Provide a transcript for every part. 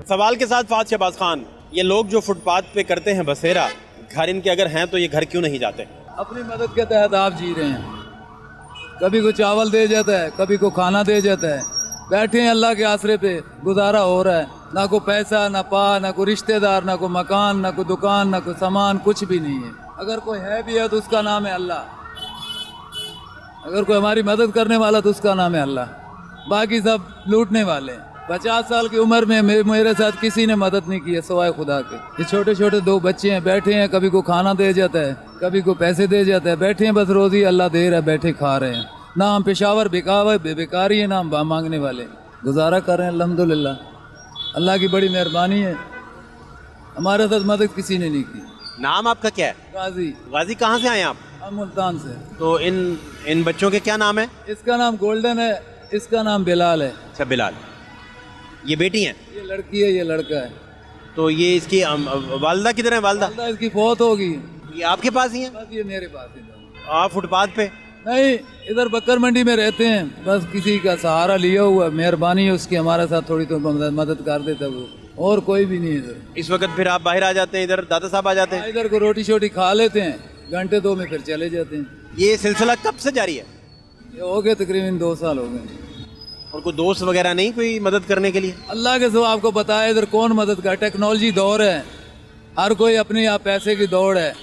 सवाल के साथ फात शहबाज खान, ये लोग जो फुटपाथ पे करते हैं बसेरा, घर इनके अगर हैं तो ये घर क्यों नहीं जाते? अपनी मदद के तहत आप जी रहे हैं। कभी को चावल दे जाता है, कभी को खाना दे जाता है। बैठे हैं अल्लाह के आसरे पे, गुजारा हो रहा है। ना कोई पैसा, ना ना कोई रिश्तेदार, ना कोई मकान, ना कोई दुकान, ना कोई सामान, कुछ भी नहीं है। अगर कोई है भी है तो उसका नाम है अल्लाह। अगर कोई हमारी मदद करने वाला तो उसका नाम है अल्लाह। बाकी सब लूटने वाले हैं। 50 साल की उम्र में मेरे साथ किसी ने मदद नहीं की है सिवाय खुदा के। ये छोटे छोटे 2 बच्चे हैं, बैठे हैं, कभी को खाना दे जाता है, कभी को पैसे दे जाता है। बैठे हैं, बस रोजी अल्लाह दे रहा है, बैठे खा रहे हैं। ना हम पेशावर बेकारी है, ना हम मांगने वाले, गुजारा कर रहे हैं अल्हम्दुलिल्लाह। अल्लाह की बड़ी मेहरबानी है, हमारे साथ मदद किसी ने नहीं की। नाम आपका क्या है? गाजी। गाजी, कहाँ से आए आप? हम मुल्तान से। तो इन बच्चों के क्या नाम है? इसका नाम गोल्डन है, इसका नाम बिलाल है। अच्छा, बिलाल। ये बेटी हैं? ये लड़की है, ये लड़का है। तो ये इसकी वालदा किधर है? वालदा इसकी फौत होगी। ये आपके पास ही है? बस ये मेरे पास ही है। आप फुटपाथ पे? नहीं, इधर बकर मंडी में रहते हैं। बस किसी का सहारा लिया हुआ, मेहरबानी है उसकी, हमारे साथ थोड़ी तो मदद कर देता है वो, और कोई भी नहीं इधर। इस वक्त फिर आप बाहर आ जाते हैं, इधर दादा साहब आ जाते हैं? इधर को रोटी शोटी खा लेते हैं, घंटे 2 में फिर चले जाते हैं। ये सिलसिला कब से जारी है? ये हो गए तकरीबन 2 साल हो गए। और कोई दोस्त वगैरह नहीं कोई मदद करने के लिए? अल्लाह के सिवा आपको पता है इधर कौन मदद कर। टेक्नोलॉजी दौर है, हर कोई अपने यहाँ पैसे की दौड़ है।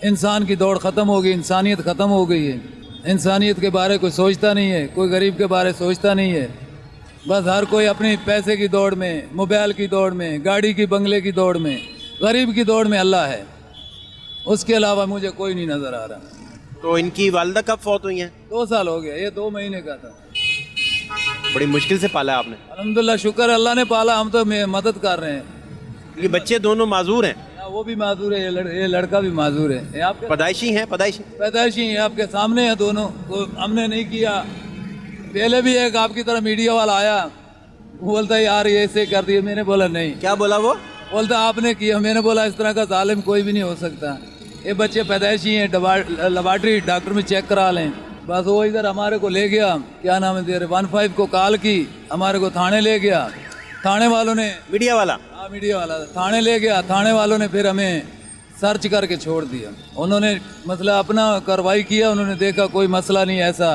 इंसान की दौड़ ख़त्म हो गई, इंसानियत ख़त्म हो गई है। इंसानियत के बारे कोई सोचता नहीं है, कोई गरीब के बारे सोचता नहीं है। बस हर कोई अपनी पैसे की दौड़ में, मोबाइल की दौड़ में, गाड़ी की बंगले की दौड़ में। गरीब की दौड़ में अल्लाह है, उसके अलावा मुझे कोई नहीं नज़र आ रहा। तो इनकी वालदा कब फौत हुई हैं? 2 साल हो गया, ये 2 महीने का था। बड़ी मुश्किल से पाला आपने? अल्हम्दुलिल्लाह, शुक्र अल्लाह ने पाला, हम तो मदद कर रहे हैं। ये बच्चे दोनों माजूर हैं? वो भी माजूर है, ये लड़का भी माजूर है। ये आपके पैदाइशी हैं? पैदाइशी हैं, आपके सामने है दोनों। को हमने नहीं किया। पहले भी एक आपकी तरह मीडिया वाला आया, वो बोलता है यार ये ऐसे कर दिए। मैंने बोला नहीं। क्या बोला वो? बोलता आपने किया। मैंने बोला इस तरह का जालिम कोई भी नहीं हो सकता। ये बच्चे पैदाइशी हैं, लेबॉर्ट्री डॉक्टर में चेक करा लें। बस वो इधर हमारे को ले गया, क्या नाम है तेरे, 15 को कॉल की, हमारे को थाने ले गया। थाने वालों ने, मीडिया वाला? हाँ, मीडिया वाला थाने ले गया। थाने वालों ने फिर हमें सर्च करके छोड़ दिया। उन्होंने मतलब अपना कार्रवाई किया, उन्होंने देखा कोई मसला नहीं ऐसा,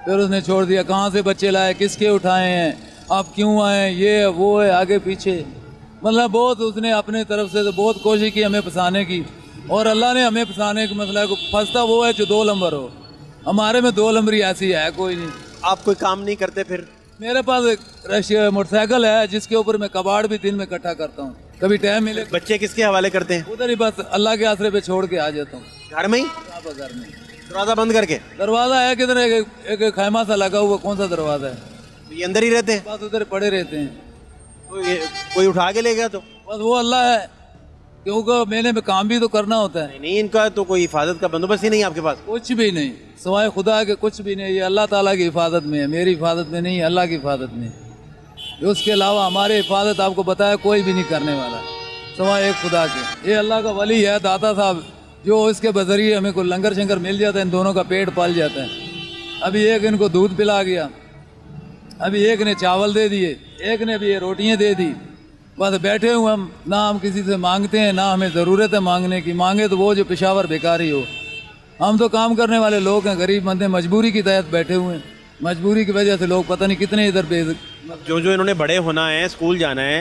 फिर उसने छोड़ दिया। कहाँ से बच्चे लाए, किसके उठाए हैं, आप क्यों आए, ये वो है, आगे पीछे। मतलब बहुत उसने अपने तरफ से तो बहुत कोशिश की हमें फंसाने की, और अल्लाह ने हमें फंसाने के मतलब को फंसता वो है जो 2 नंबर हो। हमारे में 2 नंबरी ऐसी है कोई नहीं। आप कोई काम नहीं करते फिर? मेरे पास एक मोटरसाइकिल है जिसके ऊपर मैं कबाड़ भी दिन में इकट्ठा करता हूँ, कभी टाइम मिले। बच्चे किसके हवाले करते हैं? उधर ही बस अल्लाह के आसरे पे छोड़ के आ जाता हूँ। घर में ही? घर में। दरवाजा बंद करके? दरवाजा है किधर, एक खैमा सा लगा हुआ। कौन सा दरवाजा है? ये अंदर ही रहते हैं? बस उधर पड़े रहते हैं। तो ये कोई उठा के ले गया तो? बस वो अल्लाह है, क्योंकि मैंने में काम भी तो करना होता है। नहीं, इनका तो कोई हिफाजत का बंदोबस्त ही नहीं आपके पास? कुछ भी नहीं, सिवाय खुदा के कुछ भी नहीं। ये अल्लाह ताला की हिफाजत में है, मेरी हिफाजत में नहीं है, अल्लाह की हिफाजत में। उसके अलावा हमारे हिफाजत आपको बताया कोई भी नहीं करने वाला, सिवाय एक खुदा के। ये अल्लाह का वली है दाता साहब, जो इसके बजरिए हमें को लंगर शंगर मिल जाता है, इन दोनों का पेट पल जाता है। अभी एक इनको दूध पिला गया, अभी एक ने चावल दे दिए, एक ने भी ये रोटियाँ दे दी। बस बैठे हुए हम, ना हम किसी से मांगते हैं, ना हमें ज़रूरत है मांगने की। मांगे तो वो जो पेशावर बेकारी हो। हम तो काम करने वाले लोग हैं, गरीब बंदे, मजबूरी की तहत बैठे हुए हैं। मजबूरी की वजह से लोग पता नहीं कितने इधर जो इन्होंने बड़े होना है, स्कूल जाना है,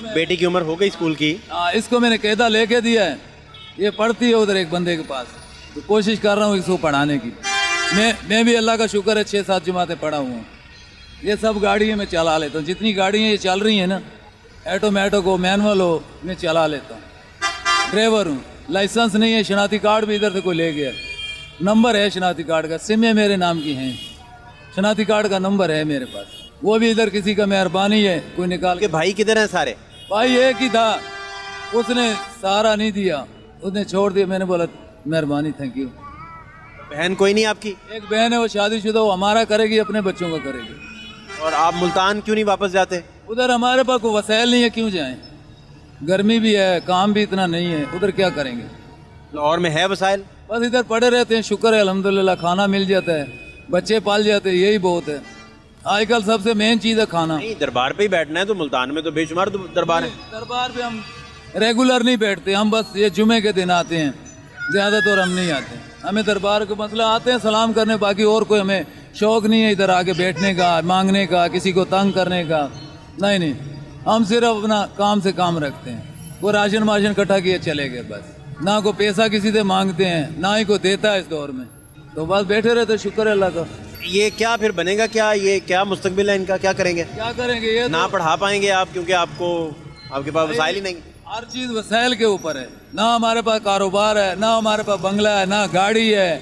बेटी की उम्र हो गई स्कूल की। हाँ, इसको मैंने कायदा लेके दिया है, ये पढ़ती है उधर एक बंदे के पास, तो कोशिश कर रहा हूँ इसको पढ़ाने की। मैं भी अल्लाह का शुक्र है 6-7 जमातें पढ़ा हुआ हूँ। ये सब गाड़ियाँ मैं चला लेता हूँ, जितनी गाड़ियाँ ये चल रही हैं ना, ऑटोमेटिक हो, मैनुअल हो, मैं चला लेता हूँ। ड्राइवर हूँ, लाइसेंस नहीं है, शनाती कार्ड भी इधर से कोई ले गया। नंबर है शनाती कार्ड का, सिमें मेरे नाम की हैं, शनाती कार्ड का नंबर है मेरे पास, वो भी इधर किसी का मेहरबानी है कोई निकाल के। भाई किधर हैं सारे? भाई एक ही था, उसने सहारा नहीं दिया, उसने छोड़ दिया। मैंने बोला मेहरबानी, थैंक यू। बहन कोई नहीं आपकी? एक बहन है, वो शादीशुदा, वो हमारा करेगी, अपने बच्चों का करेगी। और आप मुल्तान क्यों नहीं वापस जाते? उधर हमारे पास कोई वसाइल नहीं है, क्यों जाएं? गर्मी भी है, काम भी इतना नहीं है, उधर क्या करेंगे? लाहौर में है वसाइल? बस इधर पड़े रहते हैं, शुक्र है अल्हम्दुलिल्लाह, खाना मिल जाता है, बच्चे पाल जाते हैं, यही बहुत है। आजकल सबसे मेन चीज़ है खाना। नहीं, दरबार पे ही बैठना है तो मुल्तान में तो बेशुमार दरबार है। दरबार पे हम रेगुलर नहीं बैठते, हम बस ये जुमे के दिन आते हैं, ज़्यादातर हम नहीं आते। हमें दरबार का मतलब आते हैं सलाम करने, बाकी और कोई हमें शौक़ नहीं है इधर आके बैठने का, मांगने का, किसी को तंग करने का। नहीं नहीं, हम सिर्फ अपना काम से काम रखते हैं। वो राशन वाशन इकट्ठा किए चले गए बस, ना को पैसा किसी से मांगते हैं ना ही को देता है इस दौर में, तो बस बैठे रहते। शुक्र है अल्लाह का। ये क्या फिर बनेगा, क्या ये क्या मुस्तकबिल है इनका, क्या करेंगे? क्या करेंगे ये ना पढ़ा पाएंगे आप क्योंकि आपके पास वसाइल ही नहीं। हर चीज़ वसाइल के ऊपर है, ना हमारे पास कारोबार है, ना हमारे पास बंगला है, ना गाड़ी है,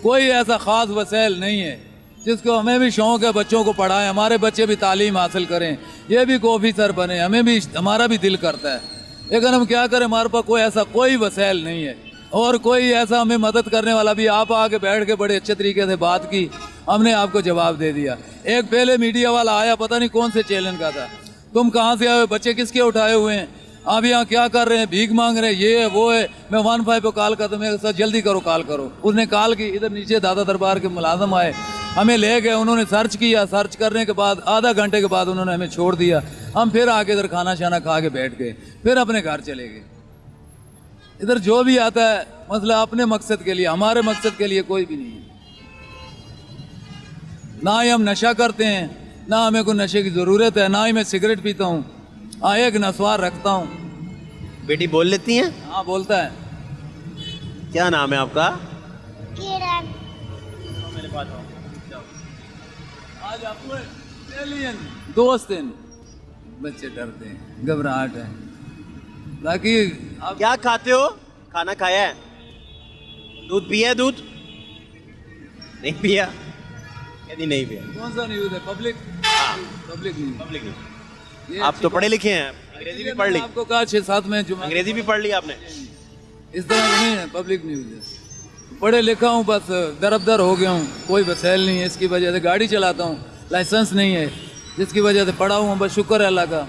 कोई ऐसा ख़ास वसाइल नहीं है जिसको हमें भी शौक़ है बच्चों को पढ़ाएं, हमारे बच्चे भी तालीम हासिल करें, ये भी कोई ऑफिसर बने, हमें भी, हमारा भी दिल करता है, लेकिन हम क्या करें, हमारे पास कोई ऐसा कोई वसाइल नहीं है और कोई ऐसा हमें मदद करने वाला भी। आप आके बैठ के बड़े अच्छे तरीके से बात की, हमने आपको जवाब दे दिया। एक पहले मीडिया वाला आया, पता नहीं कौन से चैनल का था, तुम कहाँ से आए, बच्चे किसके उठाए हुए हैं, आप यहाँ क्या कर रहे हैं, भीख मांग रहे हैं, ये है वो है। मैं 15 पे कॉल करता, मैं सर जल्दी करो कॉल करो। उसने कॉल की, इधर नीचे दादा दरबार के मुलाजम आए, हमें ले गए, उन्होंने सर्च किया, सर्च करने के बाद आधा घंटे के बाद उन्होंने हमें छोड़ दिया। हम फिर आके इधर खाना शाना खा के बैठ गए, फिर अपने घर चले गए। इधर जो भी आता है मसला अपने मकसद के लिए, हमारे मकसद के लिए कोई भी नहीं है। ना ही हम नशा करते हैं, ना हमें कोई नशे की ज़रूरत है, ना ही मैं सिगरेट पीता हूँ। हाँ, एक नस्वार रखता हूँ। बेटी बोल लेती हैं? हाँ बोलता है। क्या नाम है आपका? किरण। मेरे पास आज आपको एलियन दोस्त हैं, बच्चे डरते हैं, घबराहट है। बाकी आप क्या खाते हो? खाना खाया है? दूध पिया है? दूध नहीं पिया? यदि नहीं पिया, कौन सा न्यूज़ है? Public news. Public news. ये आप अच्छी तो बात पढ़े लिखे हैं, अंग्रेजी भी पढ़ ली? आपको कहा 6-7 में जुमा, अंग्रेजी भी पढ़ ली आपने? इस तरह नहीं है, पब्लिक न्यूज़ है। पढ़े लिखा हूँ, बस दरबदर हो गया हूँ, कोई वसैल नहीं है, इसकी वजह से गाड़ी चलाता हूँ, लाइसेंस नहीं है, जिसकी वजह से पढ़ा हूँ। बस शुक्र है अल्लाह का।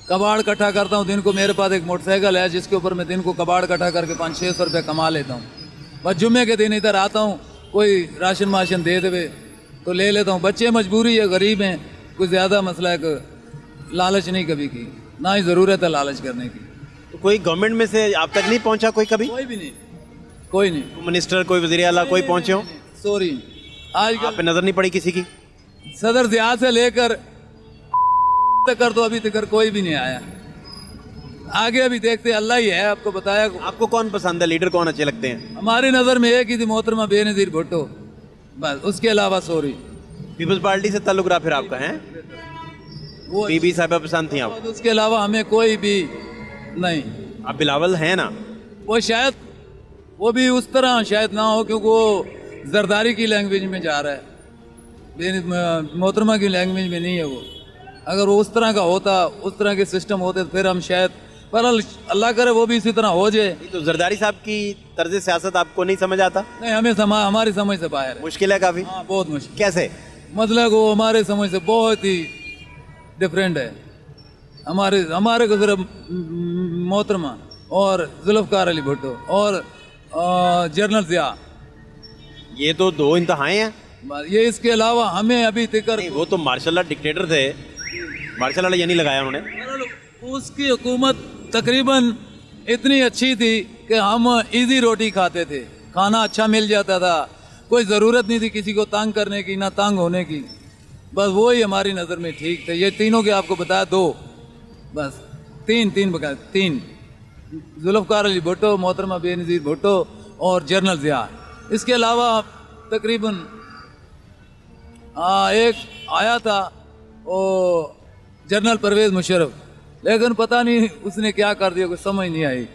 कबाड़ इकट्ठा करता हूँ दिन को, मेरे पास एक मोटरसाइकिल है जिसके ऊपर मैं दिन को कबाड़ इकट्ठा करके 500-600 रुपये कमा लेता हूँ। बस जुम्मे के दिन इधर आता हूँ, कोई राशन वाशन दे देवे तो ले लेता हूँ। बच्चे मजबूरी है, गरीब हैं, कुछ ज़्यादा मसला है कि लालच नहीं कभी की, ना ही ज़रूरत है लालच करने की। तो कोई गवर्नमेंट में से आप तक नहीं पहुंचा कोई कभी? कोई भी नहीं, कोई नहीं। मिनिस्टर, कोई वज़ीर आला, कोई पहुंचे हो? सॉरी, आप आज पे नजर नहीं पड़ी किसी की? सदर ज़िया से लेकर तक तो अभी तक कोई भी नहीं आया। आगे अभी देखते, अल्लाह ही है, आपको बताया। आपको कौन पसंद है, लीडर कौन अच्छे लगते हैं? हमारी नज़र में एक ही थी, मोहतरमा बेनज़ीर भुट्टो, बस। उसके अलावा सॉरी, पीपल्स पार्टी से ताल्लुक रहा फिर आपका है? वो बीबी साहिबा पसंद थी आपको? उसके अलावा हमें कोई भी नहीं। आप बिलावल हैं ना? वो शायद वो भी उस तरह शायद ना हो, क्योंकि वो जरदारी की लैंग्वेज में जा रहा है, मोहतरमा की लैंग्वेज में नहीं है वो। अगर वो उस तरह का होता, उस तरह के सिस्टम होते, तो फिर हम शायद, पर अल्लाह करे वो भी इसी तरह हो जाए। तो जरदारी साहब की तर्ज सियासत आपको नहीं समझ आता? नहीं, हमें हमारी समझ से बाहर है। मुश्किल है काफ़ी? हाँ, बहुत मुश्किल। कैसे? मतलब वो हमारे समझ से बहुत ही डिफरेंट है। हमारे को सिर्फ मोहतरमा और जुल्फ़कार अली भुट्टो और जनरल ज़िया, ये तो दो इंतहाएं हैं। ये इसके अलावा हमें अभी तक नहीं, वो तो मार्शल डिक्टेटर थे, मार्शल यानी लगाया उन्होंने। उसकी हुकूमत तकरीबन इतनी अच्छी थी कि हम इजी रोटी खाते थे, खाना अच्छा मिल जाता था, कोई ज़रूरत नहीं थी किसी को तंग करने की, ना तंग होने की। बस वही हमारी नज़र में ठीक थे। ये तीनों के आपको बताया, दो बस, तीन जुल्फ़कार अली भुट्टो, मोहतरमा बेनज़ीर भुट्टो और जनरल ज़िया। इसके अलावा तकरीबन एक आया था वो जनरल परवेज़ मुशर्रफ, लेकिन पता नहीं उसने क्या कर दिया, कुछ समझ नहीं आई।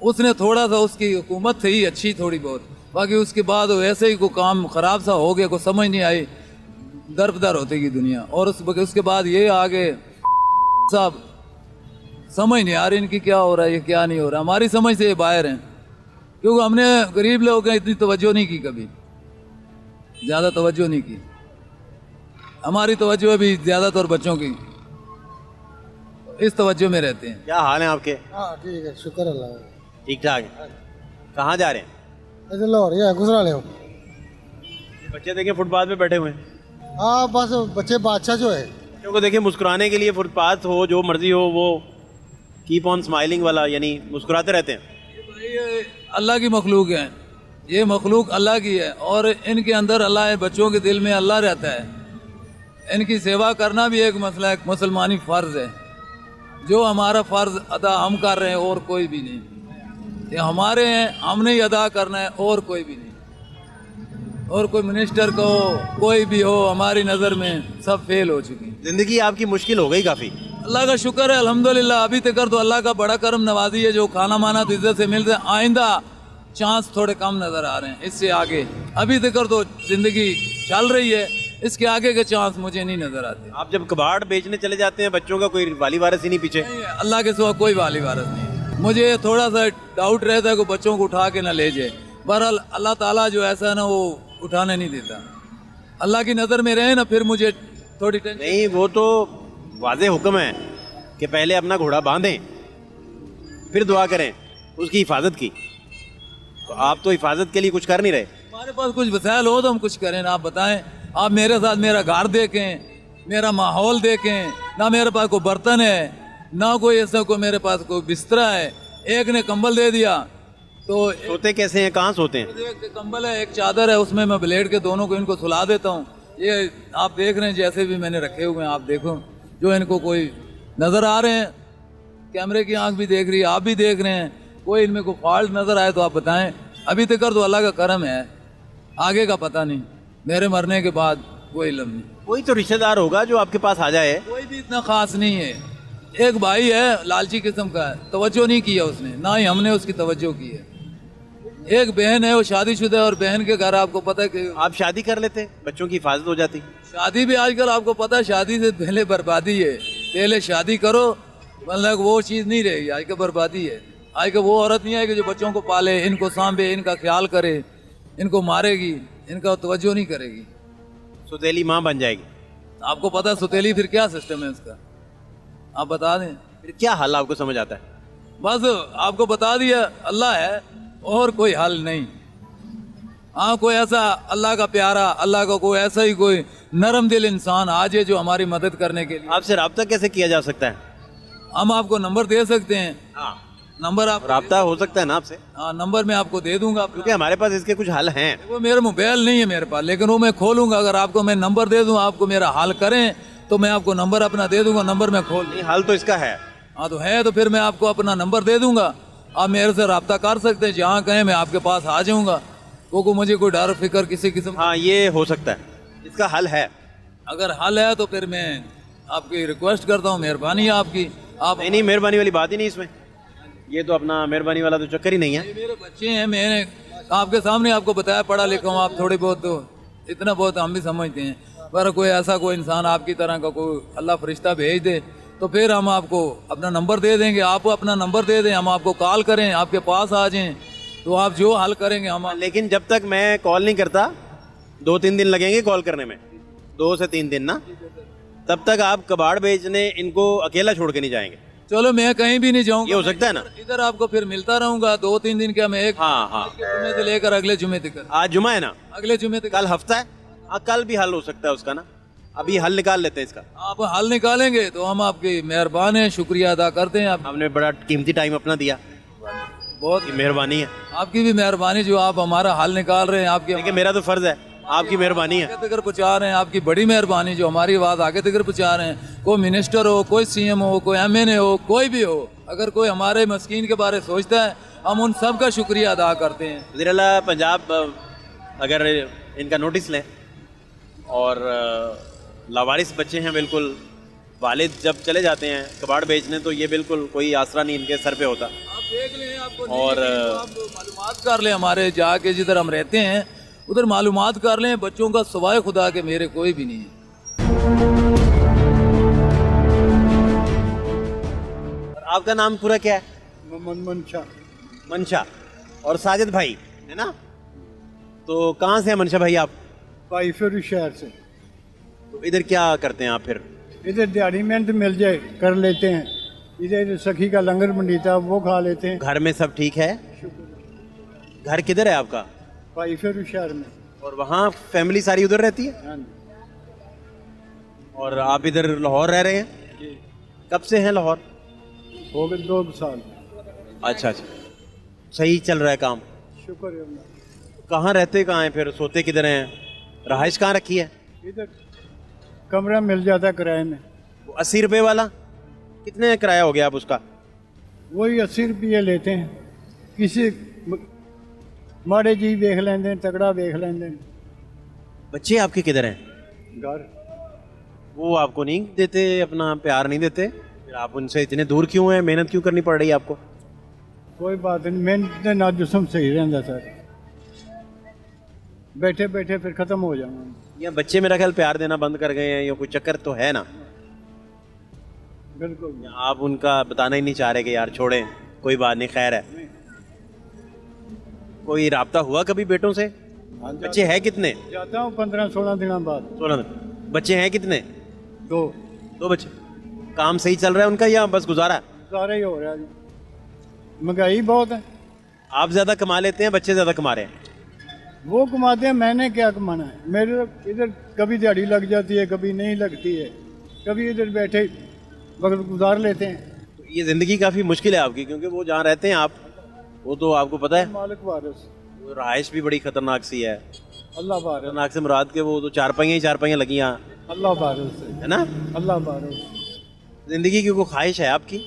उसने थोड़ा सा, उसकी हुकूमत थी अच्छी थोड़ी बहुत, बाकी उसके बाद वैसे ही कोई काम ख़राब सा हो गया, कुछ समझ नहीं आई, दरबदर होती गई दुनिया। और उसके बाद ये आगे साहब समझ नहीं आ रही इनकी क्या हो रहा है, ये क्या नहीं हो रहा। हमारी समझ से ये बाहर हैं, क्योंकि हमने गरीब लोग हैं, इतनी तवज्जो नहीं की, कभी ज़्यादा तवज्जो नहीं की। हमारी तवज्जो अभी ज़्यादातर बच्चों की इस तवज्जो में रहते हैं। क्या हाल है आपके? हाँ ठीक है, शुक्र अल्लाह। ठीक ठाक है। कहाँ जा रहे हैं? ऐसे लाहौर या गुजराले हो? बच्चे देखें फुटपाथ पे बैठे हुए हैं। हाँ बस बच्चे बादशाह जो है। बच्चों को देखिए मुस्कुराने के लिए फुटपाथ हो जो मर्जी हो वो कीप ऑन स्माइलिंग वाला यानी मुस्कुराते रहते हैं। ये अल्लाह की मखलूक है, ये मखलूक अल्लाह की है और इनके अंदर अल्लाह है, बच्चों के दिल में अल्लाह रहता है। इनकी सेवा करना भी एक मसला है, मुसलमानी फ़र्ज़ है। जो हमारा फ़र्ज़ अदा हम कर रहे हैं और कोई भी नहीं, ये हमारे हैं, हमने ही अदा करना है और कोई भी नहीं। और कोई मिनिस्टर को कोई भी हो, हमारी नज़र में सब फेल हो चुकी। ज़िंदगी आपकी मुश्किल हो गई काफ़ी। अल्लाह का शुक्र है अल्हम्दुलिल्लाह, अभी तक तो अल्लाह का बड़ा करम नवाजी है, जो खाना माना तो इज्जत से मिलते हैं। आइंदा चांस थोड़े कम नज़र आ रहे हैं, इससे आगे अभी तक तो ज़िंदगी चल रही है, इसके आगे के चांस मुझे नहीं नज़र आते। आप जब कबाड़ बेचने चले जाते हैं बच्चों का कोई वाली वारस ही नहीं पीछे? नहीं, अल्लाह के सिवा कोई वाली वारस नहीं। मुझे थोड़ा सा डाउट रहता है कि बच्चों को उठा के ना ले जाए। बहरहाल अल्लाह ताला जो ऐसा है ना वो उठाने नहीं देता। अल्लाह की नज़र में रहे ना, फिर मुझे थोड़ी टेंशन नहीं, वो तो वाज़े हुक्म है कि पहले अपना घोड़ा बांधें फिर दुआ करें उसकी हिफाजत की। तो आप तो हिफाजत के लिए कुछ कर नहीं रहे। हमारे पास कुछ वसाइल हो तो हम कुछ करें ना। आप बताएं, आप मेरे साथ मेरा घर देखें, मेरा माहौल देखें, ना मेरे पास कोई बर्तन है, ना कोई ऐसा कोई मेरे पास कोई बिस्तरा है। एक ने कंबल दे दिया तो सोते कैसे हैं, कहाँ सोते हैं? एक कंबल है, एक चादर है, उसमें मैं ब्लेड के दोनों को इनको सुला देता हूँ। ये आप देख रहे हैं जैसे भी मैंने रखे हुए हैं, आप देखो जो इनको कोई नज़र आ रहे हैं, कैमरे की आंख भी देख रही है, आप भी देख रहे हैं, कोई इनमें कोई फॉल्ट नज़र आए तो आप बताएं। अभी तक तो अल्लाह का करम है, आगे का पता नहीं, मेरे मरने के बाद कोई इल्म नहीं। कोई तो रिश्तेदार होगा जो आपके पास आ जाए। कोई भी इतना खास नहीं है। एक भाई है लालची किस्म का है, तवज्जो नहीं किया उसने, ना ही हमने उसकी तवज्जो की है। एक बहन है, वो शादीशुदा है और बहन के घर आपको पता है कि आप शादी कर लेते, बच्चों की हिफाजत हो जाती। शादी भी आजकल आपको पता है शादी से पहले बर्बादी है। पहले शादी करो मतलब वो चीज़ नहीं रहेगी, आजकल बर्बादी है। आजकल वो औरत नहीं आएगी जो बच्चों को पाले, इनको सांभे, इनका ख्याल करे, इनको मारेगी, इनका तवज्जो नहीं करेगी, सुतेली माँ बन जाएगी। आपको पता है सुतेली फिर क्या सिस्टम है उसका, आप बता दें। फिर क्या हाल आपको समझ आता है? बस आपको बता दिया, अल्लाह है और कोई हल नहीं। हाँ, कोई ऐसा अल्लाह का प्यारा, अल्लाह का कोई ऐसा ही कोई नरम दिल इंसान आज है जो हमारी मदद करने के लिए। आपसे रब्ता कैसे किया जा सकता है? हम आपको नंबर दे सकते हैं, हाँ, नंबर आप रब्ता हो सकता है ना आपसे? हाँ, नंबर मैं आपको दे दूंगा। क्योंकि हमारे पास इसके कुछ हल हैं। वो मेरा मोबाइल नहीं है मेरे पास, लेकिन वो मैं खोलूंगा। अगर आपको मैं नंबर दे दूं, आपको मेरा हल करें तो मैं आपको नंबर अपना दे दूंगा। नंबर मैं खोल नहीं, हल तो इसका है। हाँ तो है, तो फिर मैं आपको अपना नंबर दे दूंगा, आप मेरे से रब्ता कर सकते हैं। जहाँ कहें मैं आपके पास आ जाऊंगा। वो मुझे कोई डर फिक्र किसी किस्म का। हाँ, ये हो सकता है, इसका हल है। अगर हल है तो फिर मैं आपकी रिक्वेस्ट करता हूँ, मेहरबानी है आपकी। आप नहीं, मेहरबानी वाली बात ही नहीं इसमें। ये तो अपना मेहरबानी वाला तो चक्कर ही नहीं है। ये मेरे बच्चे हैं, मैंने आपके सामने आपको बताया, पढ़ा लिखा हूँ। आप थोड़ी बहुत तो इतना बहुत हम भी समझते हैं, पर कोई ऐसा कोई इंसान आपकी तरह का कोई अल्लाह फरिश्ता भेज दे तो फिर हम आपको अपना नंबर दे देंगे। आप अपना नंबर दे दें, हम आपको कॉल करें, आपके पास आ जाएं, तो आप जो हल करेंगे हम। लेकिन जब तक मैं कॉल नहीं करता, 2-3 दिन लगेंगे कॉल करने में, 2 से 3 दिन ना, तब तक आप कबाड़ बेचने इनको अकेला छोड़ के नहीं जाएंगे। चलो मैं कहीं भी नहीं जाऊँगा, ये हो सकता है ना? इधर आपको फिर मिलता रहूंगा 2-3 दिन क्या, मैं एक हाँ हाँ, जुमे से लेकर अगले जुमे तक, आज जुमा है ना, अगले जुमे तक। कल हफ्ता है। हाँ, कल भी हल हो सकता है उसका ना। अभी हल निकाल लेते हैं इसका। आप हल निकालेंगे तो हम आपकी मेहरबान हैं, शुक्रिया अदा करते हैं। आप आपने बड़ा कीमती टाइम अपना दिया, बहुत मेहरबानी है। आपकी भी मेहरबानी जो आप हमारा हल निकाल रहे हैं। आपकी देखिए, मेरा तो फर्ज है, आपकी मेहरबानी है। आगे तक पहुँचा रहे हैं, आपकी बड़ी मेहरबानी जो हमारी आवाज़ आगे तक पहुँचा रहे हैं। कोई मिनिस्टर हो, कोई CM हो, कोई MNA हो, कोई भी हो, अगर कोई हमारे मस्कीन के बारे में सोचता है, हम उन सब का शुक्रिया अदा करते हैं। वज़ीर-ए-आला पंजाब अगर इनका नोटिस लें, और लावारिस बच्चे हैं बिल्कुल, वालिद जब चले जाते हैं कबाड़ बेचने तो ये बिल्कुल कोई आसरा नहीं इनके सर पे होता। आप देख लें, आपको और आप मालूमात कर लें, हमारे जाके जिधर हम रहते हैं उधर मालूमात कर लें। बच्चों का सवाए खुदा के मेरे कोई भी नहीं है। आपका नाम पूरा क्या है? मोहम्मद मनशा। मनशा। और साजिद भाई है ना? तो कहाँ से हैं मनशा भाई आप? पाइफर शहर से। तो इधर क्या करते हैं आप फिर? इधर दिहाड़ी मेहनत मिल जाए कर लेते हैं। इधर सखी का लंगर मंडीता वो खा लेते हैं। घर में सब ठीक है? घर किधर है आपका? पाइफर शहर में। और वहाँ फैमिली सारी उधर रहती है? हाँ जी। और आप इधर लाहौर रह रहे हैं? जी कब से हैं लाहौर? हो गए 2 साल। अच्छा अच्छा, सही चल रहा है काम? शुक्र है अल्लाह। कहाँ रहते कहाँ हैं फिर, सोते किधर हैं, रहाइश कहाँ रखी है? इधर कमरा मिल जाता है किराए में, वो 80 रुपये वाला कितने किराया हो गया आप उसका? वही 80 रुपये लेते हैं। किसी माड़े जी देख लेंगे, तगड़ा देख लेंगे। बच्चे आपके किधर हैं? घर वो आपको नहीं देते, अपना प्यार नहीं देते? फिर आप उनसे इतने दूर क्यों हैं, मेहनत क्यों करनी पड़ रही है आपको? कोई बात नहीं, मेहनत ना जिसम सही रहता सर, बैठे बैठे फिर ख़त्म हो जाऊंगा। या बच्चे मेरा ख्याल प्यार देना बंद कर गए हैं, या कोई चक्कर तो है ना? बिल्कुल या आप उनका बताना ही नहीं चाह रहे कि यार छोड़ें, कोई बात नहीं, खैर है? कोई राब्ता हुआ कभी बेटों से? बच्चे हैं कितने? जाता हूँ 15-16 दिनों बाद। 16 बच्चे हैं कितने? 2 2 बच्चे। काम सही चल रहा है उनका या बस गुजारा? सारा ही हो रहा है जी, महंगाई बहुत है। आप ज़्यादा कमा लेते हैं, बच्चे ज़्यादा कमा रहे हैं? वो कमाते हैं, मैंने क्या कमाना है? मेरे इधर कभी दिहाड़ी लग जाती है, कभी नहीं लगती है, कभी इधर बैठे वक्त गुजार लेते हैं। तो ये ज़िंदगी काफ़ी मुश्किल है आपकी, क्योंकि वो जहाँ रहते हैं आप, वो तो आपको पता है मालिक वारिस, वो रहाइश भी बड़ी ख़तरनाक सी है। अल्लाह वारिस, खतरनाक से मुराद के वो तो चारपाइयाँ लगी यहाँ, अल्लाह वारिस है ना? अल्लाह वारिस, ज़िंदगी की कोई ख्वाहिश है आपकी?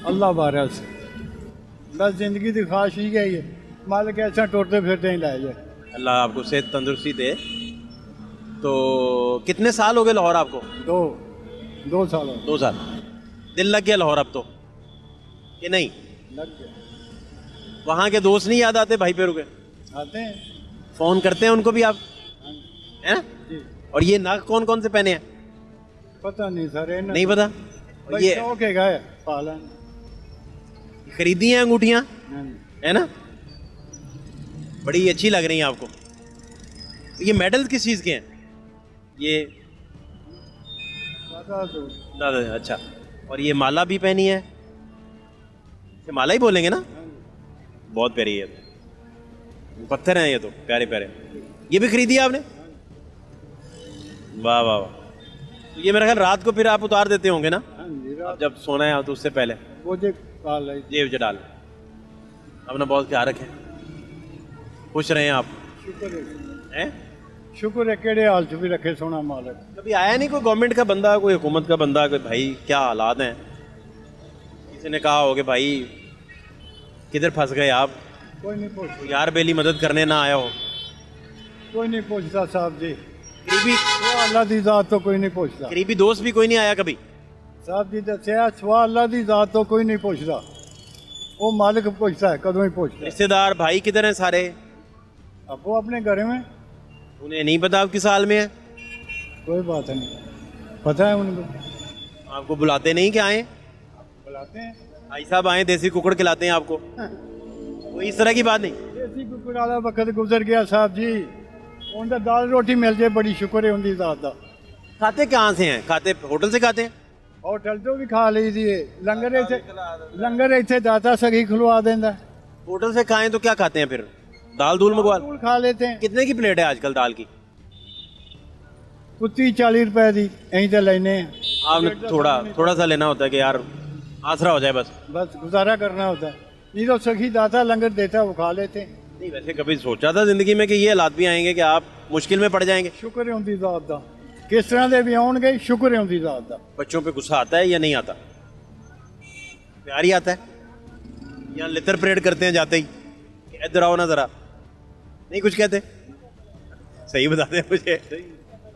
अल्लाह वारिस, बस जिंदगी की ख्वाहिश ही है, मालिक ऐसा टोटते फिरते ही लाए जाए। अल्लाह आपको सेहत तंदुरुस्ती दे। तो कितने साल हो गए लाहौर आपको? 2 साल हो 2 साल। दिल लग गया लाहौर अब तो कि नहीं? लग गया। वहाँ के दोस्त नहीं याद आते भाई पेरू के? आते हैं फ़ोन करते हैं उनको भी आप, है ना? जी, और ये नाक कौन कौन से पहने हैं? पता नहीं सर, ये नहीं पता? और ये शौक है गए पालन। खरीदी हैं अंगूठियाँ, हाँ, है ना? बड़ी अच्छी लग रही हैं आपको। ये मेडल्स किस चीज़ के हैं ये? दादा तो दादा, अच्छा। और ये माला भी पहनी है, ये माला ही बोलेंगे ना? बहुत प्यारी है, पत्थर हैं ये तो प्यारे प्यारे। ये भी खरीदी है आपने? वाह वाह वाह। तो ये मेरा ख्याल रात को फिर आप उतार देते होंगे ना, हाँ जी, अब जब सोना है तो उससे पहले वो जो पाल है। जेब च डाल। अपना बहुत ख्याल रखें, खुश रहें आप, शुक्र है, हैं? शुक्र है, केड़े हाल च भी रखे सोना मालिक। कभी आया नहीं कोई गवर्नमेंट का बंदा, कोई हुकूमत का बंदा, कोई भाई क्या हालात हैं, किसी ने कहा हो कि भाई किधर फंस गए आप, कोई नहीं पूछता, यार बेली मदद करने ना आया हो? कोई नहीं पूछता साहब जी, करीबी सुआ अल्लाह दी जात तो कोई नहीं पूछता। करीबी दोस्त भी कोई नहीं आया कभी? साहब जी दसिया, सुआ अल्लाह दी जात तो कोई नहीं पूछता, वो मालिक पूछता है, कदों ही पूछता है। रिश्तेदार भाई किधर हैं सारे? अब वो अपने घर में, उन्हें नहीं पता आप किस साल में है? कोई बात नहीं, पता है उनको, आपको बुलाते नहीं कि आए बुलाते हैं। भाई साहब आए, देसी कुकड़ खिलाते हैं आपको? कोई इस तरह की बात नहीं? देसी कुकुर वाला वक्त गुजर गया साहब जी, उनका दाल रोटी मिल जाए बड़ी शुक्र है उनकी जात का। खाते कहाँ से हैं? खाते होटल से खाते हैं? होटल तो भी खा ली दी, लंगर इतने दाता सगी खुलवा देंदा, होटल से खाएं तो क्या खाते हैं फिर? दाल दूल मंगवा? दूल खा लेते हैं। कितने की प्लेट है आजकल दाल की? कुत्ती 40 रुपए दी यहीं तो लेने हैं। आपने थोड़ा सा लेना होता है कि यार आसरा हो जाए बस। बस गुजारा करना होता है, नहीं तो सखी दाता लंगर देता है वो खा लेते हैं। नहीं, वैसे कभी सोचा था जिंदगी में कि ये हालात भी आएंगे कि आप मुश्किल में पड़ जाएंगे? शुक्र है उनकी जात का, किस तरह दे भी आउणगे, शुक्र है उनकी जात का। बच्चों पे गुस्सा आता है या नहीं आता? प्यार ही आता है या लितर परेड करते हैं जाते ही कि इधर आओ ना जरा? नहीं कुछ कहते? सही बताते हैं मुझे,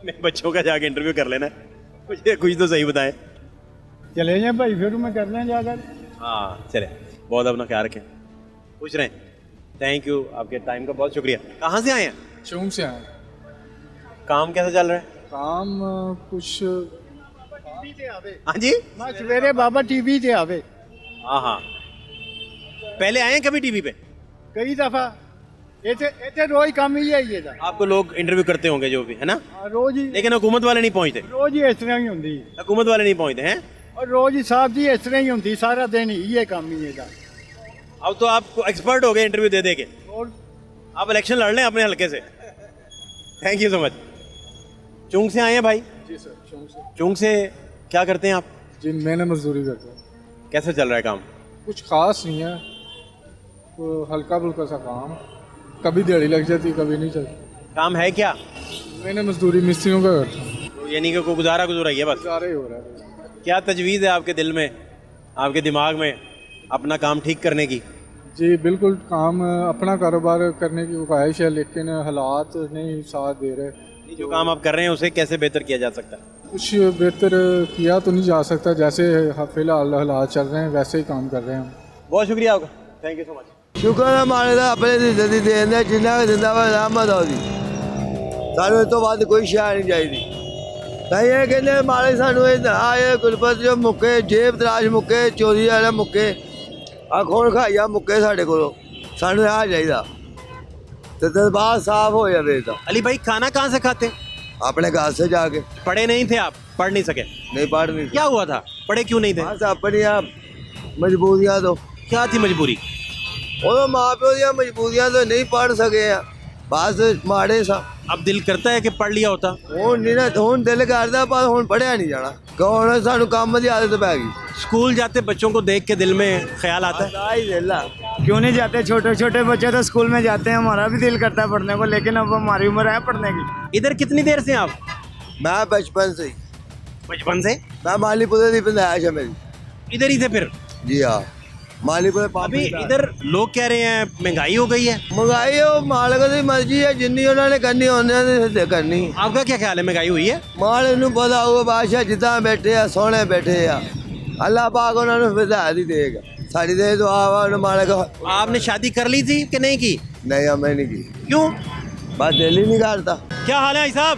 मैं बच्चों का जाके इंटरव्यू कर लेना है, मुझे कुछ तो सही बताएं। चले जाए भाई, फिर मैं कर लें जाकर। हाँ चले, बहुत अपना ख्याल रखें, खुश रहें। थैंक यू, आपके टाइम का बहुत शुक्रिया। कहाँ से आए हैं? चूंग से आए। काम कैसा चल रहा है? काम कुछ हाँ जी, मैं सवेरे बाबा टीवी से आवे हाँ हाँ। पहले आए हैं कभी टीवी पे? कई दफा, इतने रोज काम ही है ये दा। आपको लोग इंटरव्यू करते होंगे जो भी, है ना? रोज ही, लेकिन हुकूमत वाले नहीं पहुंचते? रोज ही इस तरह ही होंगी, हुकूमत वाले नहीं पहुंचते हैं? और रोज ही साहब जी इस तरह ही होंगी, सारा दिन ही ये काम ही है दा। अब तो आप एक्सपर्ट हो गए इंटरव्यू दे दे के, और आप इलेक्शन लड़ लें अपने हल्के से। Thank you so much. चुंग से आए हैं भाई? जी सर शौक से। चुंग से क्या करते हैं आप? जी मैंने मजदूरी करता हूँ। कैसे चल रहा है काम? कुछ खास नहीं है, तो हल्का फुल्का सा काम, कभी दिहाड़ी लग जाती कभी नहीं चलती। काम है क्या? मैंने मजदूरी मिस्त्रियों का करता हूँ। तो यानी कि कोई गुजारा गुजरा ही है बस। गुजारा ही हो रहा है। क्या तजवीज़ है आपके दिल में, आपके दिमाग में अपना काम ठीक करने की? जी बिल्कुल, काम अपना कारोबार करने की ख्वाहिश है, लेकिन हालात नहीं साथ दे रहे। जो काम आप कर रहे हैं उसे कैसे बेहतर किया जा सकता है? कुछ बेहतर किया तो नहीं जा सकता, जैसे फिलहाल हालात चल रहे हैं वैसे ही काम कर रहे हैं हम। बहुत शुक्रिया आपका, थैंक यू सो मच। ਸ਼ੁਕਰ ਹੈ ਮਾਲੇ ਦਾ ਆਪਣੇ ਦੀ ਜਦੀ ਦੇਣ ਦਾ ਜਿੰਨਾ ਕੁ ਦਿੰਦਾ ਵਾ ਰਹਿਮਤ ਆ ਉਹਦੀ ਸਾਨੂੰ ਇਸ ਤੋਂ ਵੱਧ ਕੋਈ ਸ਼ੈ ਨਹੀਂ ਚਾਹੀਦੀ ਤਾਂ ਇਹ ਕਹਿੰਦੇ ਮਾਲੇ ਸਾਨੂੰ ਇਹ ਆਏ ਗੁਰਬਤ ਜੋ ਮੁੱਕੇ ਜੇਬ ਤਰਾਸ਼ ਮੁੱਕੇ ਚੋਰੀ ਵਾਲਾ ਮੁੱਕੇ ਆ ਖੋਣ ਖਾਈਆ ਮੁੱਕੇ ਸਾਡੇ ਕੋਲੋਂ ਸਾਨੂੰ ਆ ਚਾਹੀਦਾ ਤੇ ਦਰਬਾਰ ਸਾਫ਼ ਹੋ ਜਾਵੇ ਤਾਂ अली भाई खाना कहाँ से खाते हैं? ਆਪਣੇ ਘਰ ਸੇ ਜਾ ਕੇ पढ़े नहीं थे आप, पढ़ नहीं सके? ਨਹੀਂ ਪੜ੍ਹ ਨਹੀਂ क्या हुआ था, पढ़े क्यों नहीं थे? ਬਸ ਆਪਣੀਆਂ ਮਜਬੂਰੀਆਂ ਤੋਂ क्या थी मजबूरी? ਉਦੋਂ ਮਾਂ ਪਿਓ ਦੀਆਂ ਮਜਬੂਰੀਆਂ ਤੋਂ ਨਹੀਂ ਪੜ੍ਹ ਸਕੇ ਆ ਬਸ ਮਾੜੇ ਸਾਂ अब दिल करता है कि पढ़ लिया होता। ਹੁਣ ਨਹੀਂ ਨਾ ਹੁਣ ਦਿਲ ਕਰਦਾ ਪਰ ਹੁਣ ਪੜਿਆ ਨਹੀਂ ਜਾਣਾ ਕੌਣ ਸਾਨੂੰ ਕੰਮ ਦੀ ਆਦਤ ਪੈ ਗਈ स्कूल जाते बच्चों को देख के दिल में ख्याल आता है? ਆਈ ਦਿਲ ਆ क्यों नहीं जाते? छोटे छोटे बच्चे तो स्कूल में जाते हैं, हमारा भी दिल करता है पढ़ने को, लेकिन अब हमारी उम्र है पढ़ने की। इधर कितनी देर से हैं आप? ਮੈਂ ਬਚਪਨ ਸੇ ਹੀ बचपन से ਮੈਂ ਮਾਲੀਪੁਰੇ ਦੀ ਪੈਦਾਇਸ਼ ਹੈ ਮੇਰੀ इधर ही थे फिर? ਜੀ ਹਾਂ ਮਾਲੀਪੁਰੇ अभी ਪਾਪੀ इधर लोग कह रहे हैं महंगाई हो गई है, ਮੰਗਾਈ ਉਹ ਮਾਲਕ ਦੀ ਮਰਜ਼ੀ ਹੈ ਜਿੰਨੀ ਉਹਨਾਂ ਨੇ ਕਰਨੀ ਉਹਨਾਂ ਨੇ ਸਿੱਧੇ ਕਰਨੀ आपका क्या ख्याल है, महंगाई हुई है? ਮਾਲਕ ਨੂੰ ਪਤਾ ਹੋਊਗਾ ਬਾਦਸ਼ਾਹ ਜਿੱਦਾਂ ਬੈਠੇ ਆ ਸੋਹਣੇ ਬੈਠੇ ਆ ਅੱਲਾਹ ਪਾਕ ਉਹਨਾਂ ਨੂੰ ਹਿਦਾਇਤ ਹੀ ਦੇਗਾ ਸਾਡੀ ਦੇ ਦੁਆ ਵਾ ਉਹਨਾਂ ਮਾਲਕ आपने शादी कर ली थी कि नहीं की? ਨਹੀਂ ਹਮੇ ਨਹੀਂ ਕੀ क्यों? ਬਸ ਦਿਲ ਹੀ ਨਹੀਂ ਕਰਦਾ क्या हाल है भाई साहब?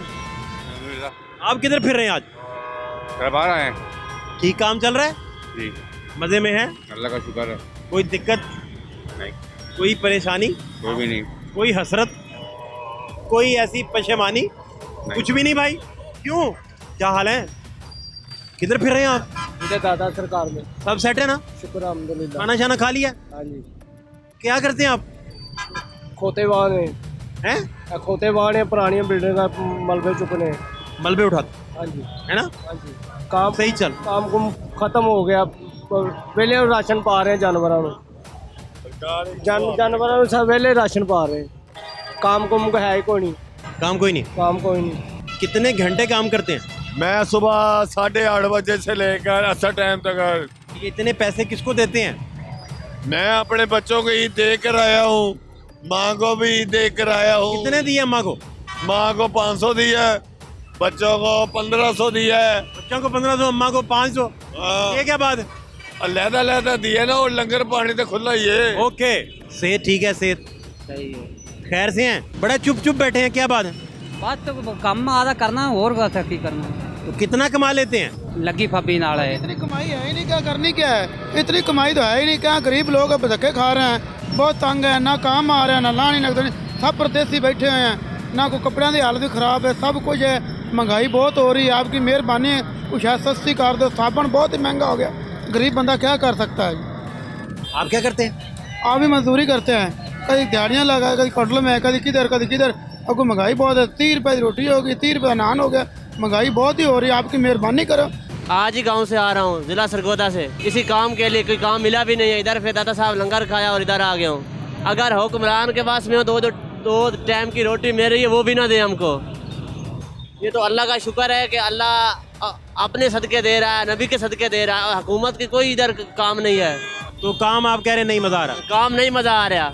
आप किधर फिर रहे हैं आज? करवा रहे हैं ठीक काम चल रहा है? जी, मजे में है? अल्लाह का शुक्र है। कोई दिक्कत, नहीं, कोई परेशानी, कोई भी नहीं। कोई हसरत, कोई ऐसी पशेमानी? कुछ भी नहीं भाई। क्यों, क्या हाल है? किधर फिर रहे हैं आप? इधर दादा सरकार में सब सेट है ना? शुक्र अल्हम्दुलिल्लाह। खाना शाना खा लिया? हाँ जी, क्या करते हैं आप? खोतेवान है, हैं? खोतेवान है, पुरानी बिल्डिंग का मलबे चुकने। मलबे उठाते हाँ जी, है ना? हाँ जी। काम सही चल। काम कुम खत्म हो गया, वेले राशन पा रहे हैं जानवरों को, जानवरों को सब वेले राशन पा रहे हैं। काम कुम है ही कोई नहीं, काम कोई नहीं। काम कोई नहीं। कितने घंटे काम करते हैं? मैं सुबह 8:30 बजे से लेकर असर टाइम तक ये इतने पैसे किसको देते हैं? मैं अपने बच्चों को ईद दे कर आया हूँ, माँ को भी ईद दे कर आया हूँ। कितने दिए अम्मा को? माँ को 500 दिया है, बच्चों को 1500 दिया है। बच्चों को 1500, अम्मा को 500। हाँ, ये क्या बात है? अलहदा अलहदा दिया ना, और लंगर पानी तो खुला ही है। ओके, सेहत ठीक है? सेहत सही है। खैर से हैं? बड़ा चुप चुप बैठे हैं, क्या बात है? बात तो कम आधा करना और बस की करना तो कितना कमा लेते हैं? लगी फबी नाल है। इतनी कमाई है ही नहीं, क्या करनी क्या है? इतनी कमाई तो है ही नहीं, क्या गरीब लोग धक्के खा रहे हैं, बहुत तंग है, ना काम आ रहा है, ना लानी नकद, सब परदेसी बैठे हुए हैं, ना कोई कपड़े की हालत भी खराब है, सब कुछ है, महंगाई बहुत हो रही है। आपकी मेहरबानी है, कुछ है सस्ती कर दो, साबुन बहुत ही महंगा हो गया, गरीब बंदा क्या कर सकता है? आप क्या करते हैं? आप भी मजदूरी करते हैं, कभी दिहाड़ियाँ लगा, कभी कटल में, कभी किधर। अब कोई महंगाई बहुत है, 30 रुपये की रोटी होगी, 30 रुपये नान हो गया, महंगाई बहुत ही हो रही है, आपकी मेहरबानी करो। आज ही गांव से आ रहा हूँ, जिला सरगोदा से। किसी काम के लिए कोई काम मिला भी नहीं है, इधर फिर दादा साहब लंगर खाया और इधर आ गया हूँ। अगर हुक्मरान के पास में हो, दो टाइम की रोटी मेरे लिए वो भी ना दे हमको। ये तो अल्लाह का शुक्र है कि अल्लाह अपने सदके दे रहा है, नबी के सदके दे रहा है, हुकूमत की कोई इधर काम नहीं है। तो काम आप कह रहे नहीं मजा आ रहा? काम नहीं मज़ा आ रहा,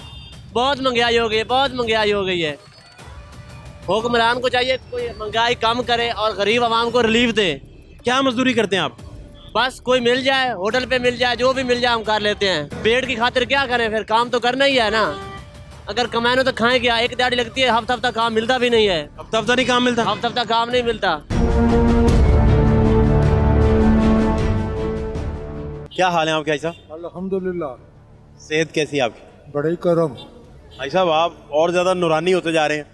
बहुत महंगाई हो गई है, बहुत महंगाई हो गई है। हुक्मरान को चाहिए कोई महंगाई कम करे और गरीब आवाम को रिलीफ दे। क्या मजदूरी करते हैं आप? बस कोई मिल जाए, होटल पे मिल जाए, जो भी मिल जाए हम कर लेते हैं। पेट की खातिर क्या करें, फिर काम तो करना ही है ना। अगर कमाने तो खाएं क्या, एक दिहाड़ी लगती है, हफ्ता काम मिलता भी नहीं है। हफ्ता नहीं काम मिलता? हफ्ता काम नहीं मिलता। क्या हाल है आपके भाई साहब? अल्हम्दुलिल्लाह, सेहत कैसी है आपकी? बड़े करम। भाई साहब आप और ज़्यादा नूरानी होते जा रहे हैं,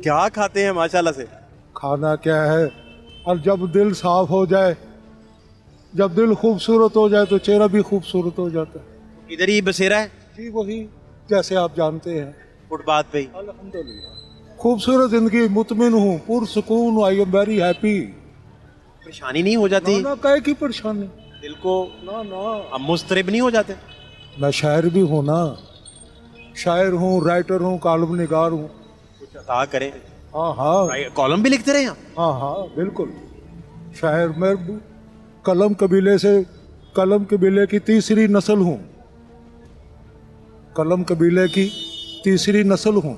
क्या खाते हैं माशाल्लाह से? खाना क्या है, और जब दिल साफ हो जाए, जब दिल खूबसूरत हो जाए तो चेहरा भी खूबसूरत हो जाता है। इधर ही बसेरा है? जी वही, जैसे आप जानते हैं। फुटपाथ पे ही? अल्हम्दुलिल्लाह, खूबसूरत जिंदगी, मुतमिन हूँ, पुरसुकून, आई एम वेरी हैप्पी। परेशानी नहीं हो जाती ना कहे की परेशानी दिल को? ना ना अब मुस्तरिब नहीं हो जाते? मैं शायर भी हूँ ना, शायर हूँ, राइटर हूँ, कॉलम निगार हूँ। कुछ अता करें। हाँ हाँ कॉलम भी लिखते रहे यहाँ? हाँ हाँ बिल्कुल। शायर मैं कलम कबीले की तीसरी नस्ल हूँ। कलम कबीले की तीसरी नस्ल हूँ।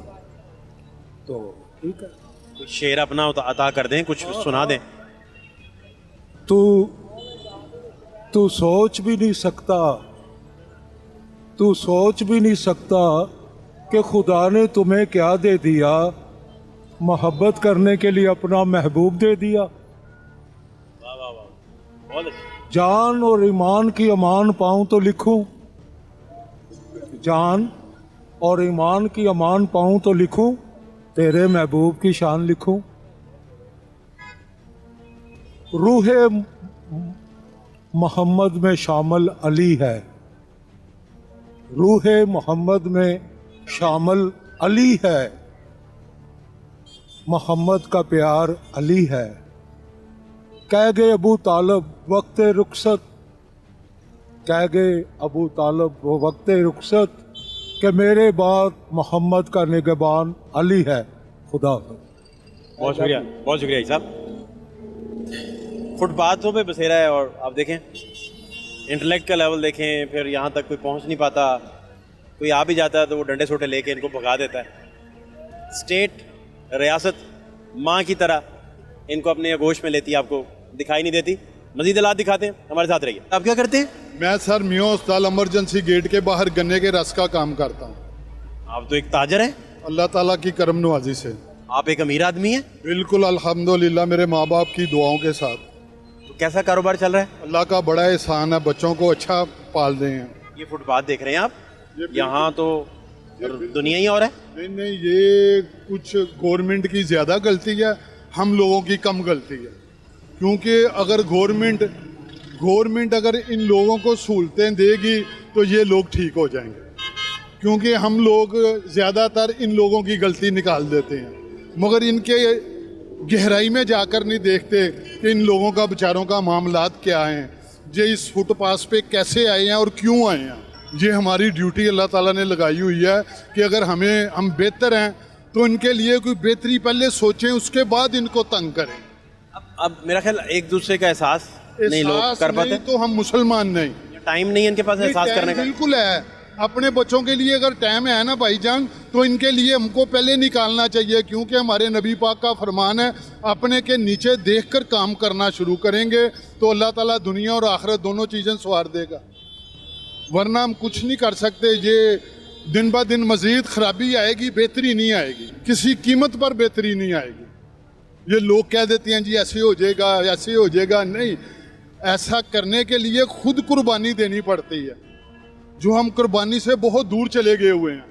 तो ठीक है, कुछ शेर अपना अता कर दें, कुछ सुना दें। तू सोच भी नहीं सकता कि खुदा ने तुम्हें क्या दे दिया, मोहब्बत करने के लिए अपना महबूब दे दिया। वाह वाह वाह, बहुत अच्छा। जान और ईमान की अमान पाऊं तो लिखूं, जान और ईमान की अमान पाऊं तो लिखूं, तेरे महबूब की शान लिखूं। रूहे मोहम्मद में शामिल अली है, रूहे मोहम्मद में शामिल अली है, मोहम्मद का प्यार अली है। कह गए अबू तालब वक्त रुखसत, कह गए अबू तालब वो वक्त रुखसत कि मेरे बाद मोहम्मद का निगहबान अली है। खुदा बहुत शुक्रिया, बहुत शुक्रिया साहब। फुटपाथों पे बसेरा है और आप देखें इंटेलेक्ट का लेवल देखें, फिर यहाँ तक कोई पहुँच नहीं पाता, कोई आ भी जाता है तो वो डंडे सोटे लेके इनको भगा देता है। स्टेट, रियासत माँ की तरह इनको अपने आगोश में लेती है, आपको दिखाई नहीं देती। मजीद हालात दिखाते हैं, हमारे साथ रहिए। आप क्या करते हैं? मैं सर मियां अस्पताल इमरजेंसी गेट के बाहर गन्ने के रस का काम करता हूँ। आप तो एक ताजर हैं। अल्लाह ताला की करम नवाजी से। आप एक अमीर आदमी हैं। बिल्कुल अल्हम्दुलिल्लाह, मेरे माँ बाप की दुआओं के साथ। तो कैसा कारोबार चल रहा है? अल्लाह का बड़ा एहसान है, बच्चों को अच्छा पाल रहे हैं। ये फुटपाथ देख रहे हैं आप, यहाँ तो दुनिया ही और है। नहीं नहीं, ये कुछ गवर्नमेंट की ज़्यादा गलती है, हम लोगों की कम गलती है। क्योंकि अगर गवर्नमेंट अगर इन लोगों को सहूलतें देगी तो ये लोग ठीक हो जाएंगे। क्योंकि हम लोग ज़्यादातर इन लोगों की गलती निकाल देते हैं, मगर इनके गहराई में जाकर नहीं देखते कि इन लोगों का बेचारों का मामलात क्या हैं, ये इस फुटपाथ पे कैसे आए हैं और क्यों आए हैं। ये हमारी ड्यूटी अल्लाह ताला ने लगाई हुई है कि अगर हम बेहतर हैं तो इनके लिए कोई बेहतरी पहले सोचें, उसके बाद इनको तंग करें। अब मेरा ख्याल एक दूसरे का एहसास नहीं लोग कर पाते। तो हम मुसलमान नहीं, टाइम नहीं है इनके पास एहसास करने का। बिल्कुल है, अपने बच्चों के लिए अगर टाइम है ना भाईजान, तो इनके लिए हमको पहले निकालना चाहिए। क्योंकि हमारे नबी पाक का फरमान है, अपने के नीचे देखकर काम करना शुरू करेंगे तो अल्लाह ताला दुनिया और आखिरत दोनों चीज़ें संवार देगा। वरना हम कुछ नहीं कर सकते। ये दिन ब दिन मजीद खराबी आएगी, बेहतरी नहीं आएगी, किसी कीमत पर बेहतरी नहीं आएगी। ये लोग कह देते हैं जी ऐसे हो जाएगा, ऐसे हो जाएगा। नहीं, ऐसा करने के लिए खुद कुर्बानी देनी पड़ती है, जो हम कुर्बानी से बहुत दूर चले गए हुए हैं।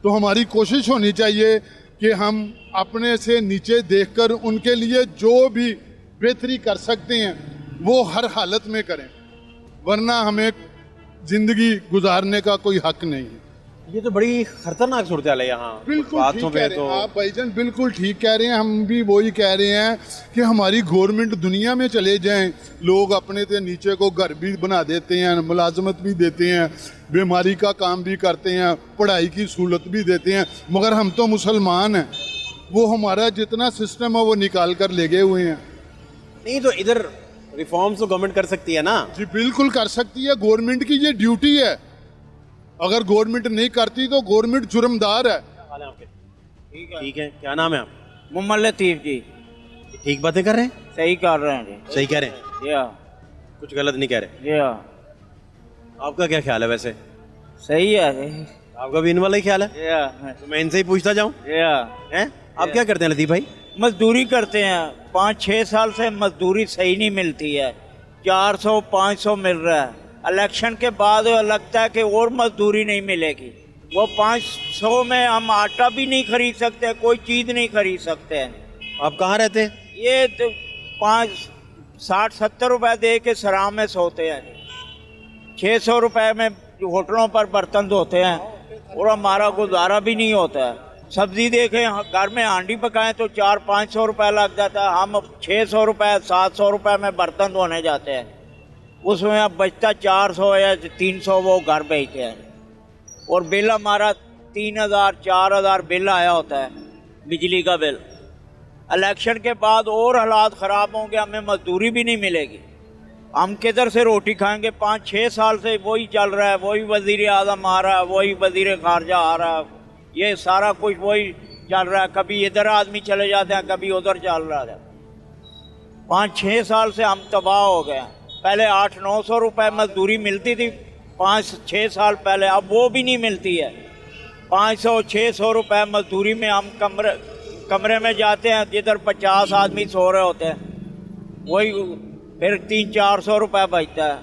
तो हमारी कोशिश होनी चाहिए कि हम अपने से नीचे देखकर उनके लिए जो भी बेहतरी कर सकते हैं वो हर हालत में करें, वरना हमें ज़िंदगी गुजारने का कोई हक नहीं है। ये तो बड़ी खतरनाक सूरत है यहाँ। बिल्कुल ठीक कह रहे हैं आप भाईजान, बिल्कुल ठीक कह रहे हैं। हम भी वही कह रहे हैं कि हमारी गवर्नमेंट दुनिया में चले जाएं, लोग अपने से नीचे को घर भी बना देते हैं, मुलाजमत भी देते हैं, बीमारी का काम भी करते हैं, पढ़ाई की सहूलत भी देते हैं, मगर हम तो मुसलमान हैं, वो हमारा जितना सिस्टम है वो निकाल कर ले गए हुए हैं। नहीं तो इधर रिफॉर्म्स तो गवर्नमेंट कर सकती है ना? जी बिल्कुल कर सकती है, गवर्नमेंट की ये ड्यूटी है। अगर गवर्नमेंट नहीं करती तो गवर्नमेंट जुर्मदार है। ठीक है, क्या नाम है आप? मोहम्मद लतीफ जी। ठीक बातें कर रहे हैं? सही कर रहे हैं जी। सही कह रहे हैं? या कुछ गलत नहीं कह रहे? या आपका क्या ख्याल है वैसे? सही है। आपका भी इन वाला ही ख्याल है? या तो मैं इनसे ही पूछता जाऊँ। या आप क्या करते हैं लतीफ भाई? मजदूरी करते हैं, 5-6 साल से मजदूरी सही नहीं मिलती है, 400-500 मिल रहा है। इलेक्शन के बाद लगता है कि और मजदूरी नहीं मिलेगी। वो 500 में हम आटा भी नहीं खरीद सकते, कोई चीज़ नहीं खरीद सकते हैं। आप कहाँ रहते हैं? ये तो 60-70 रुपए दे के सराम में सोते हैं, 600 रुपए में होटलों पर बर्तन धोते हैं और हमारा गुजारा भी नहीं होता है। सब्जी देखें, घर में हांडी पकाएं तो 400-500 रुपये लग जाता है। हम 600 रुपये 700 रुपये में बर्तन धोने जाते हैं, उसमें अब बचता 400 या 300, वो घर भेजते हैं। और बिल हमारा 3000-4000 बिल आया होता है बिजली का बिल। इलेक्शन के बाद और हालात ख़राब होंगे, हमें मजदूरी भी नहीं मिलेगी, हम किधर से रोटी खाएंगे। 5-6 साल से वही चल रहा है, वही वज़ीर आज़म आ रहा है, वही वज़ीर ख़ारजा आ रहा है, ये सारा कुछ वही चल रहा है। कभी इधर आदमी चले जाते हैं, कभी उधर चल रहा है। 5-6 साल से हम तबाह हो गए हैं। पहले 800-900 रुपये मजदूरी मिलती थी 5-6 साल पहले, अब वो भी नहीं मिलती है। 500-600 रुपये मजदूरी में हम कमरे में जाते हैं जिधर 50 आदमी सो रहे होते हैं, वही फिर 300-400 रुपये बचता है।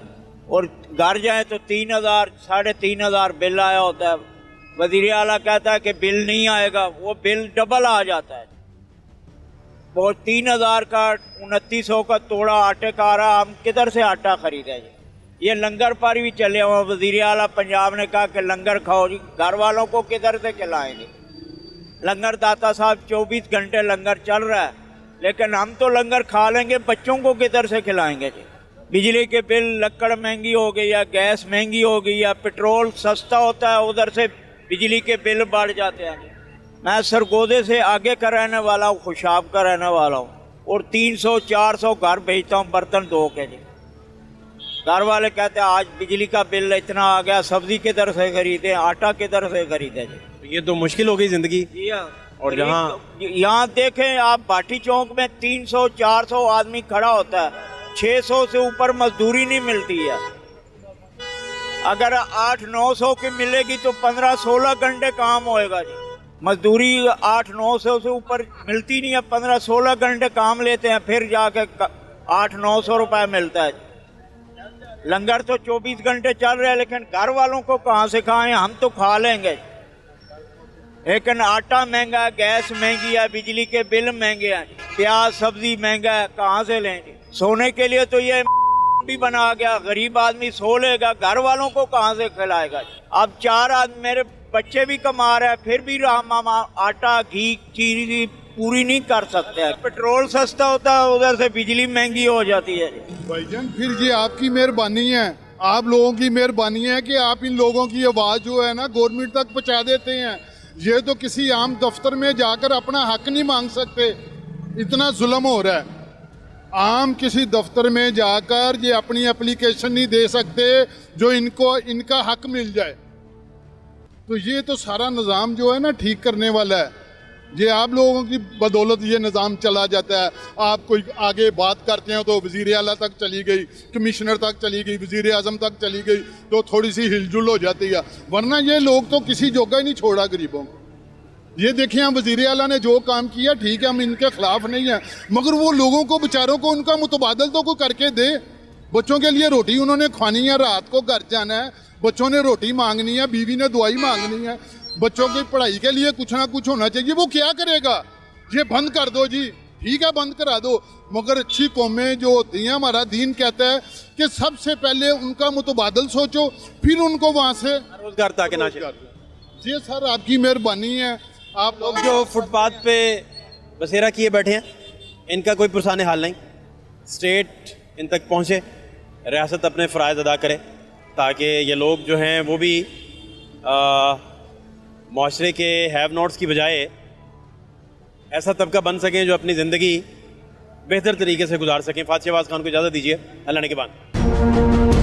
और घर जाए तो 3000-3500 बिल आया होता है। वज़ीर आला कहता है कि बिल नहीं आएगा, वो बिल डबल आ जाता है। वो 3000 का 2900 का तोड़ा आटे का आ रहा, हम किधर से आटा खरीदेंगे। ये लंगर पर भी चले हुए। वज़ीर आला पंजाब ने कहा कि लंगर खाओ जी, घर वालों को किधर से खिलाएंगे। लंगर दाता साहब 24 घंटे लंगर चल रहा है, लेकिन हम तो लंगर खा लेंगे, बच्चों को किधर से खिलाएंगे जी। बिजली के बिल, लकड़ महंगी हो गई है, गैस महंगी हो गई है, पेट्रोल सस्ता होता है, उधर से बिजली के बिल बढ़ जाते हैं। मैं सरगोदे से आगे का रहने वाला हूँ, खुशाब का रहने वाला हूँ, और 300-400 घर भेजता हूँ बर्तन धो के जी। घर वाले कहते हैं आज बिजली का बिल इतना आ गया, सब्जी किधर से खरीदे, आटा किधर से खरीदे जी। ये तो मुश्किल हो गई ज़िंदगी। और यहाँ देखें आप, भाटी चौक में 300-400 आदमी खड़ा होता है, 600 से ऊपर मजदूरी नहीं मिलती है। अगर 800-900 की मिलेगी तो 15-16 घंटे काम होएगा जी। मजदूरी 800-900 से ऊपर मिलती नहीं है, 15-16 घंटे काम लेते हैं, फिर जाके 800-900 रुपये मिलता है। लंगर तो 24 घंटे चल रहे हैं, लेकिन घर वालों को कहाँ से खाएं, हम तो खा लेंगे, लेकिन आटा महंगा है, गैस महंगी है, बिजली के बिल महंगे हैं, प्याज सब्जी महंगा है, कहाँ से लेंगे। सोने के लिए तो ये भी बना गया, गरीब आदमी सो लेगा, घर वालों को कहाँ से खिलाएगा। अब 4 आदमी, मेरे बच्चे भी कमा रहे हैं, फिर भी मामा आटा घी चीनी पूरी नहीं कर सकते हैं। पेट्रोल सस्ता होता है, उधर से बिजली महंगी हो जाती है। भाईजान फिर ये आपकी मेहरबानी है, आप लोगों की मेहरबानी है कि आप इन लोगों की आवाज़ जो है ना गवर्नमेंट तक पहुँचा देते हैं। ये तो किसी आम दफ्तर में जाकर अपना हक नहीं मांग सकते, इतना जुल्म हो रहा है। आम किसी दफ्तर में जाकर ये अपनी एप्लीकेशन नहीं दे सकते जो इनको इनका हक मिल जाए। तो ये तो सारा निज़ाम जो है ना ठीक करने वाला है। ये आप लोगों की बदौलत ये निज़ाम चला जाता है। आप कोई आगे बात करते हैं तो वज़ीर आला तक चली गई, कमिश्नर तक चली गई, वज़ीर आज़म तक चली गई, तो थोड़ी सी हिलजुल हो जाती है। वरना ये लोग तो किसी जोगा ही नहीं छोड़ा गरीबों को। ये देखिए हम वज़ीर आला ने जो काम किया, ठीक है, हम इनके खिलाफ नहीं हैं, मगर वो लोगों को बेचारों को उनका मुतबादल तो कोई करके दे। बच्चों के लिए रोटी उन्होंने खानी है, रात को घर जाना है, बच्चों ने रोटी मांगनी है, बीवी ने दवाई मांगनी है, बच्चों की पढ़ाई के लिए कुछ ना कुछ होना चाहिए। वो क्या करेगा? ये बंद कर दो जी, ठीक है बंद करा दो, मगर अच्छी कौमें जो होती हैं, हमारा दीन कहता है कि सबसे पहले उनका मुतबादल सोचो, फिर उनको वहाँ से रोजगार ताकि ना। जी सर आपकी मेहरबानी है। आप लोग जो फुटपाथ पे बसेरा किए बैठे हैं, इनका कोई पुरसाने हाल नहीं। स्टेट इन तक पहुँचे, रियासत अपने फ़राइज़ अदा करे, ताकि ये लोग जो हैं वो भी माशरे के हैव नॉट्स की बजाय ऐसा तबका बन सकें जो अपनी ज़िंदगी बेहतर तरीके से गुजार सकें। फातिह शहबाज खान को इजाज़त दीजिए, अल्लाह ने के बाद।